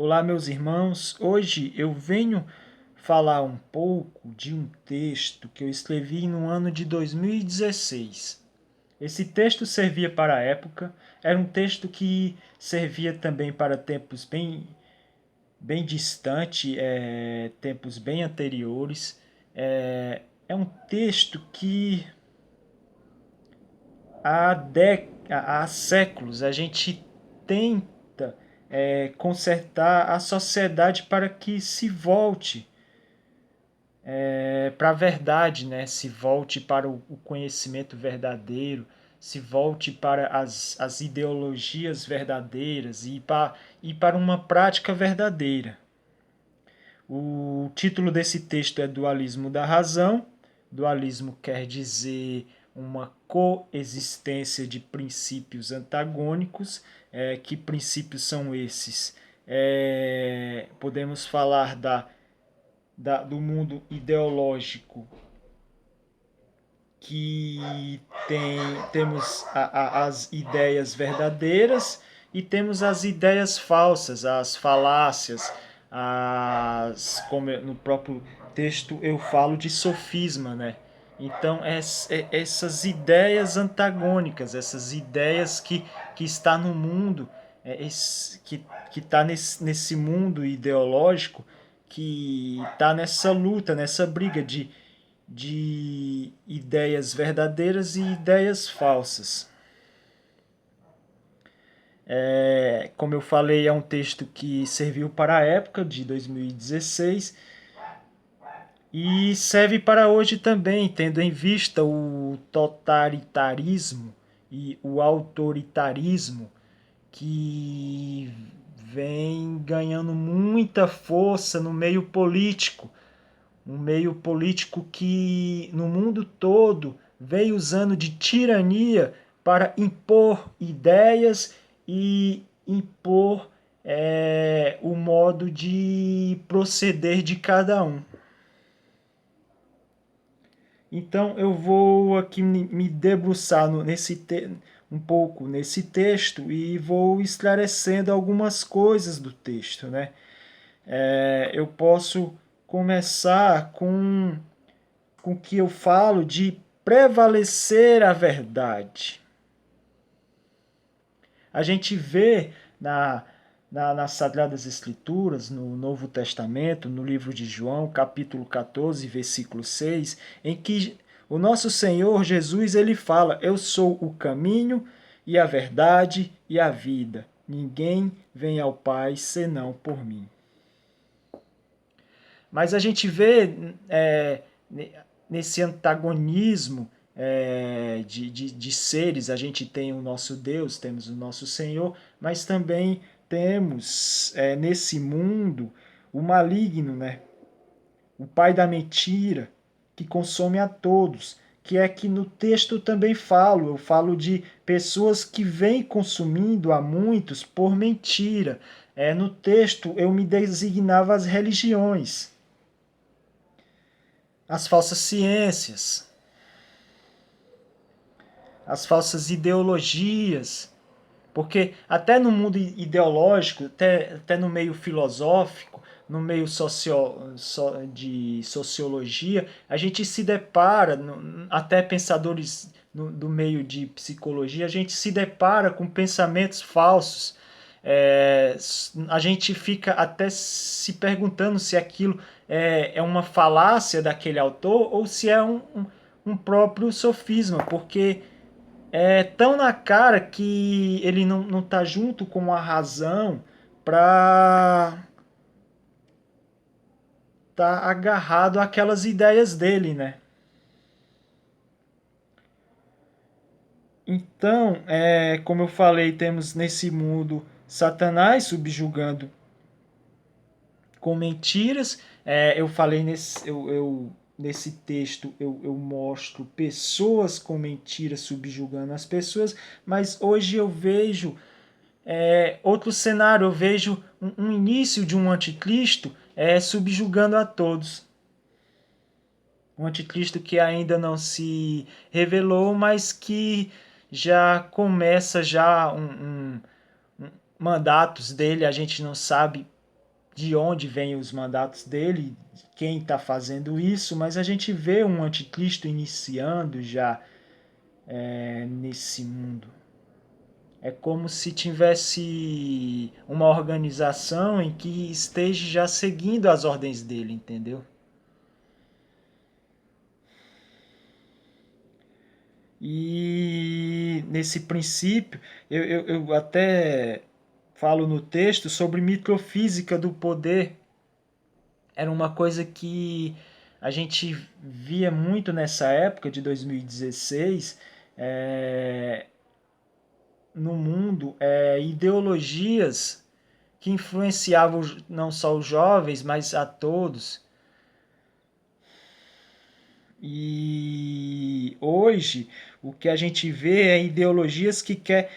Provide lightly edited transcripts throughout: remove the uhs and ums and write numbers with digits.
Olá, meus irmãos. Hoje eu venho falar um pouco de um texto que eu escrevi no ano de 2016. Esse texto servia para a época, era um texto que servia também para tempos bem distantes, tempos bem anteriores. É um texto que há séculos a gente tenta consertar a sociedade para que se volte para a verdade, né? Se volte para o conhecimento verdadeiro, se volte para as ideologias verdadeiras e para uma prática verdadeira. O título desse texto é Dualismo da Razão. Dualismo quer dizer uma coexistência de princípios antagônicos. Que princípios são esses? Podemos falar do mundo ideológico que temos as ideias verdadeiras e temos as ideias falsas, as falácias, como no próprio texto eu falo de sofisma, né? Então, essas ideias antagônicas, essas ideias que está no mundo, que está nesse mundo ideológico, que está nessa luta, nessa briga de ideias verdadeiras e ideias falsas. Como eu falei, é um texto que serviu para a época de 2016 e serve para hoje também, tendo em vista o totalitarismo e o autoritarismo que vem ganhando muita força no meio político. Um meio político que no mundo todo vem usando de tirania para impor ideias e impor o modo de proceder de cada um. Então eu vou aqui me debruçar um pouco nesse texto e vou esclarecendo algumas coisas do texto, né? Eu posso começar com o que eu falo de prevalecer a verdade. A gente vê nas Sagradas Escrituras, no Novo Testamento, no livro de João, capítulo 14, versículo 6, em que o nosso Senhor Jesus ele fala: Eu sou o caminho e a verdade e a vida. Ninguém vem ao Pai senão por mim. Mas a gente vê nesse antagonismo de seres, a gente tem o nosso Deus, temos o nosso Senhor, mas também temos nesse mundo o maligno, né? O pai da mentira, que consome a todos, que é que no texto também eu falo de pessoas que vêm consumindo a muitos por mentira. No texto eu me designava as religiões, as falsas ciências, as falsas ideologias, porque até no mundo ideológico, até no meio filosófico, no meio de sociologia, a gente se depara, até pensadores do meio de psicologia, a gente se depara com pensamentos falsos. A gente fica até se perguntando se aquilo é uma falácia daquele autor ou se é um próprio sofisma, porque é tão na cara que ele não tá junto com a razão para tá agarrado àquelas ideias dele, né? Então, como eu falei, temos nesse mundo Satanás subjugando com mentiras. Eu falei nesse texto, eu mostro pessoas com mentiras subjugando as pessoas, mas hoje eu vejo outro cenário, eu vejo um início de um anticristo subjugando a todos. Um anticristo que ainda não se revelou, mas que já começa mandatos dele, a gente não sabe de onde vêm os mandatos dele, quem está fazendo isso, mas a gente vê um anticristo iniciando já nesse mundo. É como se tivesse uma organização em que esteja já seguindo as ordens dele, entendeu? E nesse princípio, eu até falo no texto sobre microfísica do poder. Era uma coisa que a gente via muito nessa época de 2016, no mundo, ideologias que influenciavam não só os jovens, mas a todos. E hoje o que a gente vê é ideologias que quer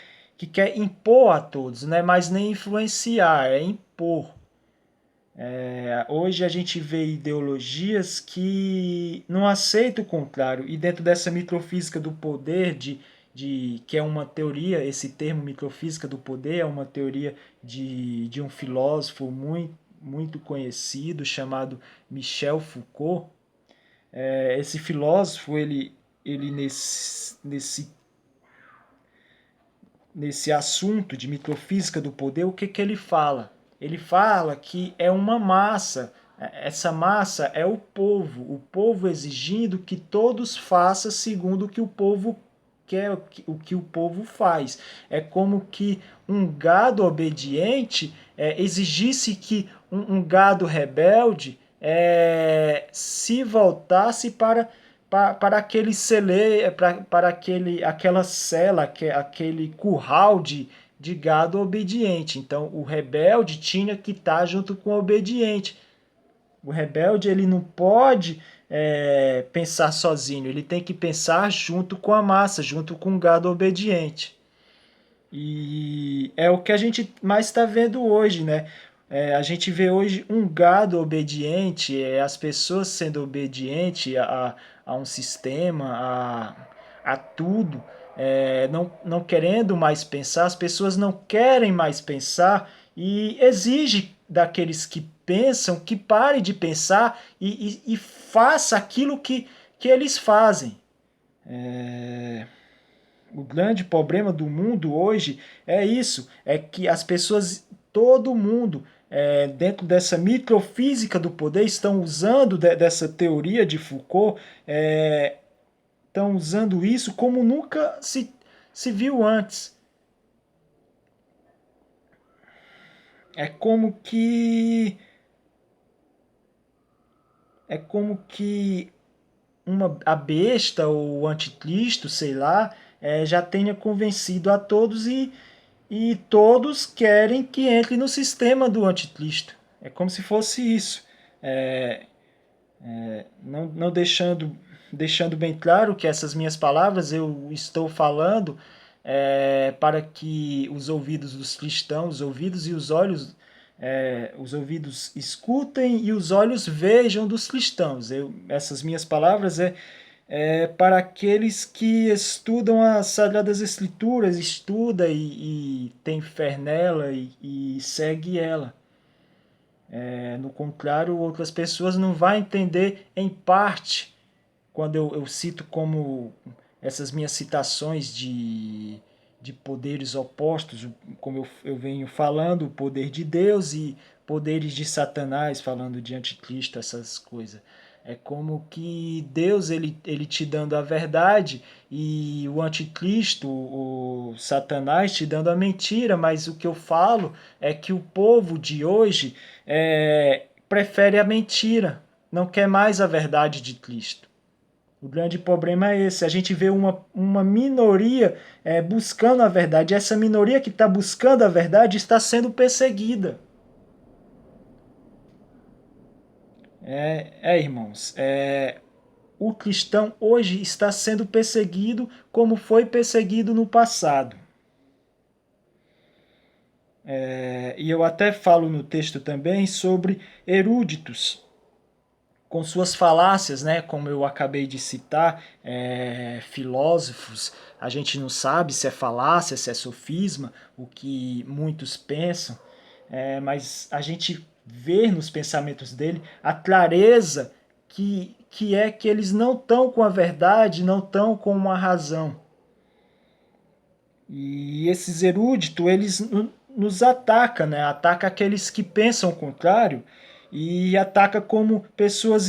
impor a todos, não é mais nem influenciar, é impor. Hoje a gente vê ideologias que não aceitam o contrário, e dentro dessa microfísica do poder, que é uma teoria, esse termo microfísica do poder é uma teoria de um filósofo muito conhecido chamado Michel Foucault. Esse filósofo, ele nesse assunto de microfísica do poder, o que, que ele fala? Ele fala que é uma massa, essa massa é o povo exigindo que todos façam segundo o que o povo quer, o que o povo faz. É como que um gado obediente exigisse que um gado rebelde se voltasse para aquele celeiro, para aquela cela, aquele curral de gado obediente. Então, o rebelde tinha que estar junto com o obediente. O rebelde ele não pode pensar sozinho, ele tem que pensar junto com a massa, junto com o gado obediente. E é o que a gente mais está vendo hoje, né? A gente vê hoje um gado obediente, as pessoas sendo obedientes a um sistema, a tudo, não querendo mais pensar, as pessoas não querem mais pensar e exige daqueles que pensam que pare de pensar e faça aquilo que eles fazem. O grande problema do mundo hoje é isso, é que as pessoas, todo mundo, dentro dessa microfísica do poder, estão usando dessa teoria de Foucault, estão usando isso como nunca se viu antes. É como que é como que a besta ou o anticristo, sei lá, já tenha convencido a todos e todos querem que entre no sistema do anticristo. É como se fosse isso. Não deixando bem claro que essas minhas palavras eu estou falando para que os ouvidos dos cristãos, os ouvidos e os ouvidos escutem e os olhos vejam dos cristãos. Essas minhas palavras para aqueles que estudam as Sagradas Escrituras, estuda e tem fé nela e segue ela. No contrário, outras pessoas não vão entender em parte quando eu cito como essas minhas citações de poderes opostos, como eu venho falando, o poder de Deus e poderes de Satanás, falando de anticristo, essas coisas. É como que Deus ele te dando a verdade e o anticristo, o Satanás te dando a mentira, mas o que eu falo é que o povo de hoje prefere a mentira, não quer mais a verdade de Cristo. O grande problema é esse. A gente vê uma minoria buscando a verdade. Essa minoria que está buscando a verdade está sendo perseguida. Irmãos, o cristão hoje está sendo perseguido como foi perseguido no passado. E eu até falo no texto também sobre eruditos, com suas falácias, né? Como eu acabei de citar, filósofos, a gente não sabe se é falácia, se é sofisma, o que muitos pensam, mas a gente ver nos pensamentos dele a clareza que é que eles não estão com a verdade, não estão com uma razão. E esses eruditos, eles nos atacam, né? Ataca aqueles que pensam o contrário e ataca como pessoas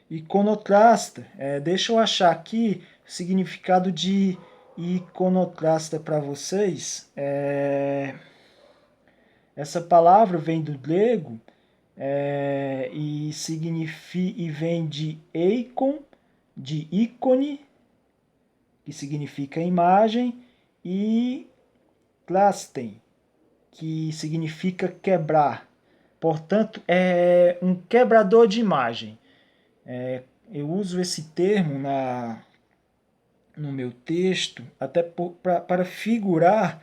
iconoclasta. Deixa eu achar aqui o significado de iconoclasta para vocês. Essa palavra vem do grego e significa e vem de eikon, de ícone, que significa imagem, e klasten, que significa quebrar. Portanto, é um quebrador de imagem. Eu uso esse termo no meu texto até para figurar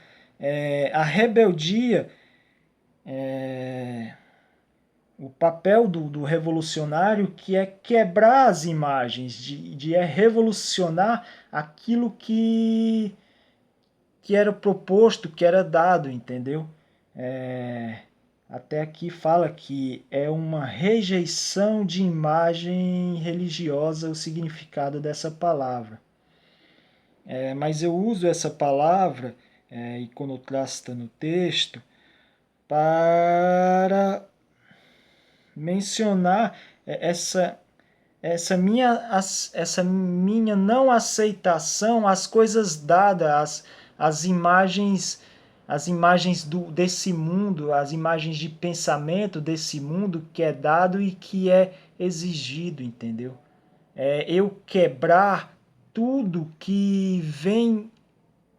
a rebeldia, o papel do revolucionário, que é quebrar as imagens, de revolucionar aquilo que era proposto, que era dado, entendeu? Até aqui fala que é uma rejeição de imagem religiosa o significado dessa palavra. Mas eu uso essa palavra, iconoclasta, no texto, para mencionar essa minha não aceitação às coisas dadas, as imagens desse mundo, as imagens de pensamento desse mundo que é dado e que é exigido, entendeu? Eu quebrar tudo que vem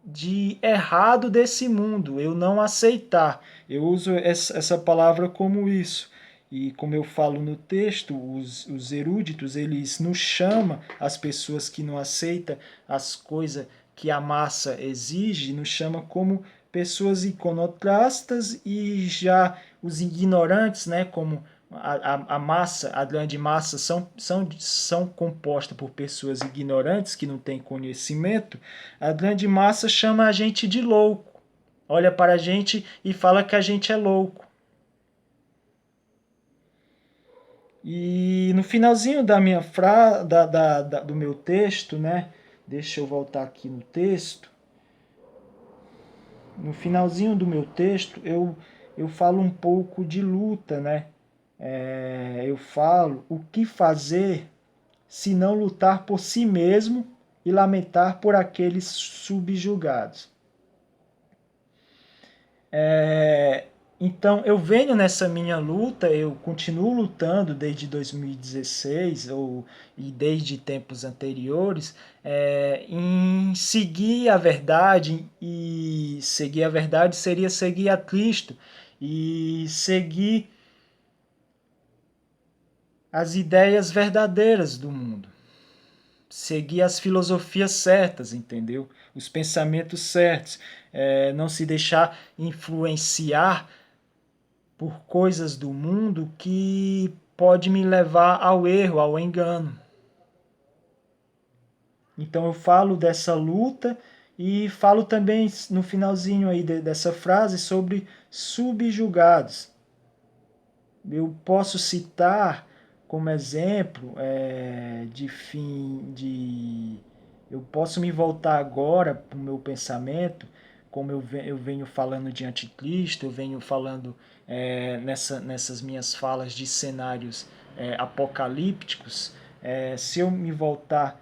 de errado desse mundo, eu não aceitar. Eu uso essa palavra como isso. E como eu falo no texto, os eruditos, eles nos chamam, as pessoas que não aceitam as coisas que a massa exige, nos chamam como pessoas iconoclastas, e já os ignorantes, né, como a massa, a grande massa, são compostas por pessoas ignorantes que não têm conhecimento. A grande massa chama a gente de louco, olha para a gente e fala que a gente é louco. E no finalzinho da minha do meu texto, né? Deixa eu voltar aqui no texto. No finalzinho do meu texto, eu falo um pouco de luta, né? Eu falo o que fazer se não lutar por si mesmo e lamentar por aqueles subjugados. Então, eu venho nessa minha luta, eu continuo lutando desde 2016 e desde tempos anteriores, em seguir a verdade, e seguir a verdade seria seguir a Cristo e seguir as ideias verdadeiras do mundo, seguir as filosofias certas, entendeu? Os pensamentos certos, não se deixar influenciar por coisas do mundo que pode me levar ao erro, ao engano. Então eu falo dessa luta e falo também no finalzinho aí dessa frase sobre subjugados. Eu posso citar como exemplo eu posso me voltar agora para o meu pensamento, como eu venho falando de anticristo, eu venho falando nessas minhas falas de cenários apocalípticos. Se eu me voltar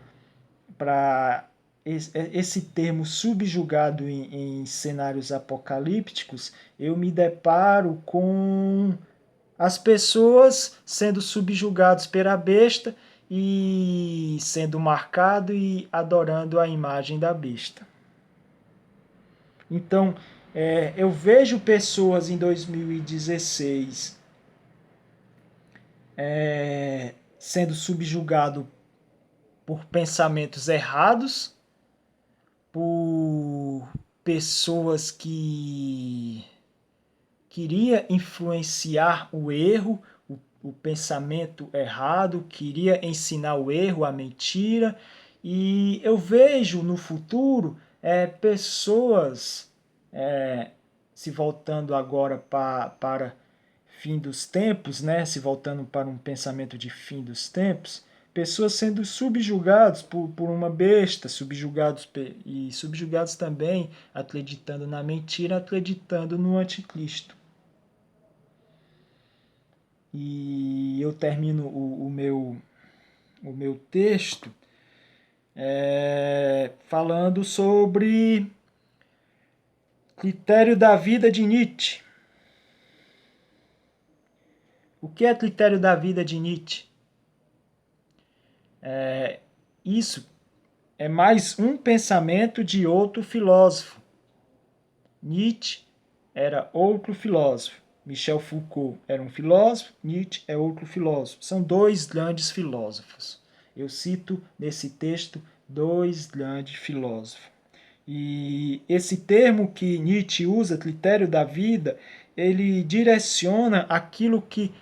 para esse termo subjugado em cenários apocalípticos, eu me deparo com as pessoas sendo subjugadas pela besta e sendo marcado e adorando a imagem da besta. Então, eu vejo pessoas em 2016 sendo subjugado por pensamentos errados, por pessoas que queria influenciar o erro, o pensamento errado, queria ensinar o erro, a mentira. E eu vejo no futuro pessoas se voltando agora para fim dos tempos, né, se voltando para um pensamento de fim dos tempos, pessoas sendo subjugados por uma besta, subjugados também, acreditando na mentira, acreditando no anticristo. E eu termino o meu texto falando sobre critério da vida de Nietzsche. O que é critério da vida de Nietzsche? Isso é mais um pensamento de outro filósofo. Nietzsche era outro filósofo. Michel Foucault era um filósofo, Nietzsche é outro filósofo. São dois grandes filósofos. Eu cito nesse texto dois grandes filósofos. E esse termo que Nietzsche usa, critério da vida, ele direciona aquilo que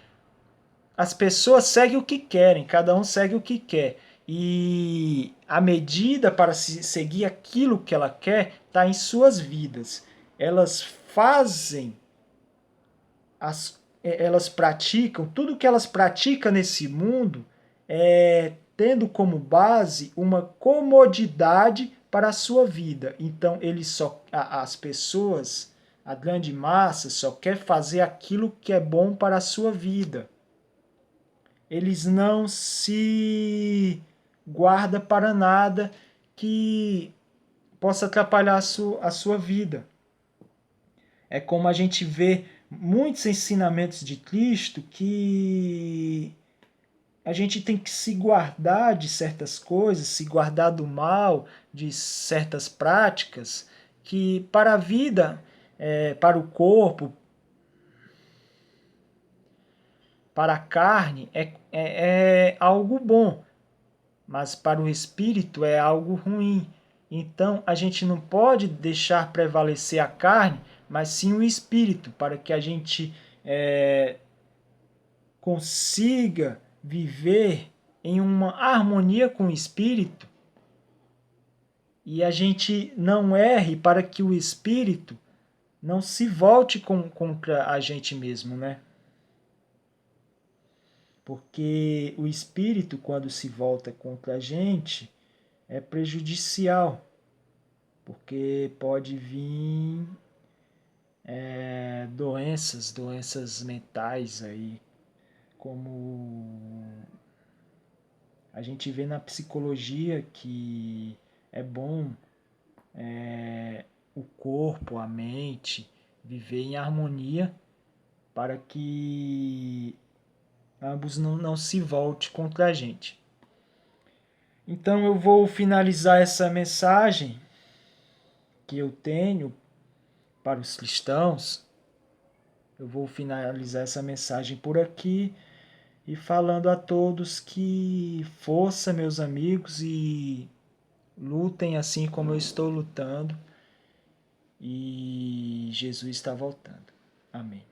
as pessoas seguem o que querem, cada um segue o que quer. E a medida para se seguir aquilo que ela quer está em suas vidas. Elas fazem, elas praticam, tudo que elas praticam nesse mundo é tendo como base uma comodidade para a sua vida. Então, as pessoas, a grande massa, só quer fazer aquilo que é bom para a sua vida. Eles não se guardam para nada que possa atrapalhar a sua vida. É como a gente vê muitos ensinamentos de Cristo que a gente tem que se guardar de certas coisas, se guardar do mal, de certas práticas, que para a vida, para o corpo, para a carne, é algo bom, mas para o espírito é algo ruim. Então a gente não pode deixar prevalecer a carne, mas sim o espírito, para que a gente consiga viver em uma harmonia com o espírito e a gente não erre para que o espírito não se volte contra a gente mesmo, né? Porque o espírito, quando se volta contra a gente, é prejudicial, porque pode vir doenças mentais aí, como a gente vê na psicologia que é bom o corpo, a mente, viver em harmonia para que ambos não se volte contra a gente. Então eu vou finalizar essa mensagem que eu tenho para os cristãos. Eu vou finalizar essa mensagem por aqui e falando a todos que força, meus amigos, e lutem assim como eu estou lutando. E Jesus está voltando. Amém.